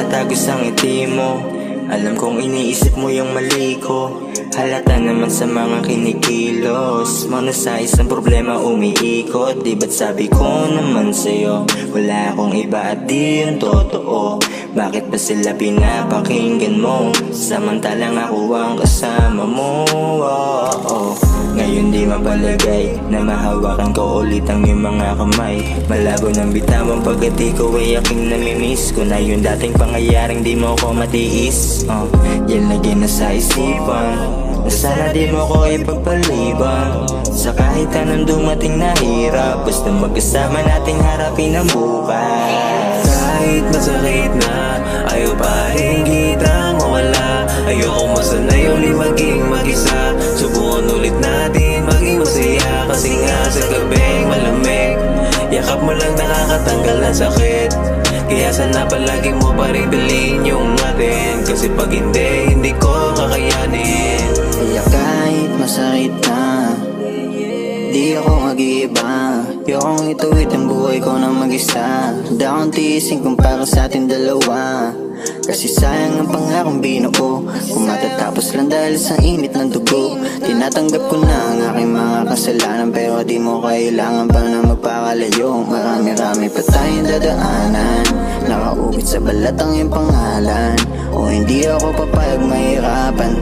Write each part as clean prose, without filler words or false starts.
tinatagos ang ngiti mo. Alam kong iniisip mo yung mali ko. Halata naman sa mga kinikilos mo na sa isang problema umiikot. Di ba't sabi ko naman sa'yo, wala akong iba at di yung totoo. Bakit ba sila pinapakinggan mo, samantalang ako ang kasama mo? Ngayon di mapalagay na mahawakan ko ulit ang iyong mga kamay. Malabo ng bitawan pagkat ikaw ay aking namimiss. Kung na yung dating pangyayaring di mo ko matiis, yan lagi na sa isipan, na sana di mo ko ipagpaliban. Sa kahit anong dumating na hirap, basta magkasama nating harapin ang bukas. Kahit masakit na, ayaw pa rin kitang mawala. Ayokong masanay ulit maging mag-isa. Subukan ulit natin maging masaya. Kasi nga sa gabing malamig, yakap mo lang nakakatanggal ng sakit. Kaya sana palagi mo pa rin dalhin yung atin. Kasi pag hindi ko kakayanin. Kaya kahit masakit na, di ako mag-iiba. Ayokong ituwid ang buhay ko na mag-isa. Handa akong tiisin kung para sa ating dalawa. Kasi sayang ang pangakong binuo, kung matatapos lang dahil sa init ng dugo. Tinatanggap ko na ang aking mga kasalanan, pero di mo kailangan pa na magpakalayo. Marami-rami pa tayong dadaanan, nakaukit sa balat ang iyong pangalan. O hindi ako papayag mahirapan,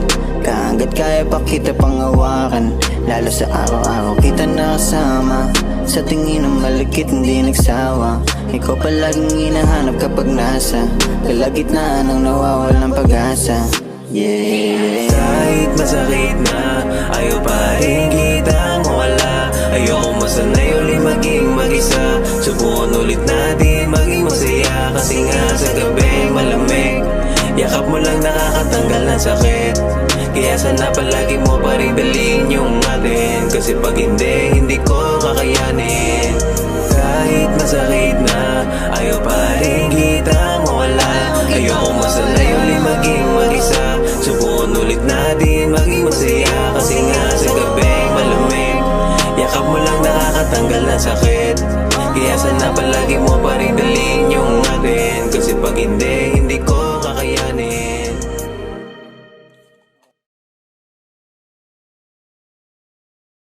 hanggat kaya pa kita pangawakan. Lalo sa araw-araw kita nakasama, sa tingin ng malikit hindi nagsawa. Ikaw palaging hinahanap kapag nasa kalagitnaan ng nawawalang pag-asa. Yeah. Kahit masakit na, ayaw pa rin kitang mawala. Ayokong masanay ulit maging mag-isa. Subukan ulit natin maging masaya. Kasi nga sa gabing malamig, yakap mo lang nakakatanggal ng sakit. Kaya sana palagi mo pa rin dalhin yung atin. Kasi pag hindi ko kakayanin. Kahit masakit na, ayaw pa rin kitang mawala. Ayokong masanay ulit maging mag-isa. Subukan ulit natin maging masaya. Kasi nga sa gabing malamig, yakap mo lang nakakatanggal ng sakit. Kaya sana palagi mo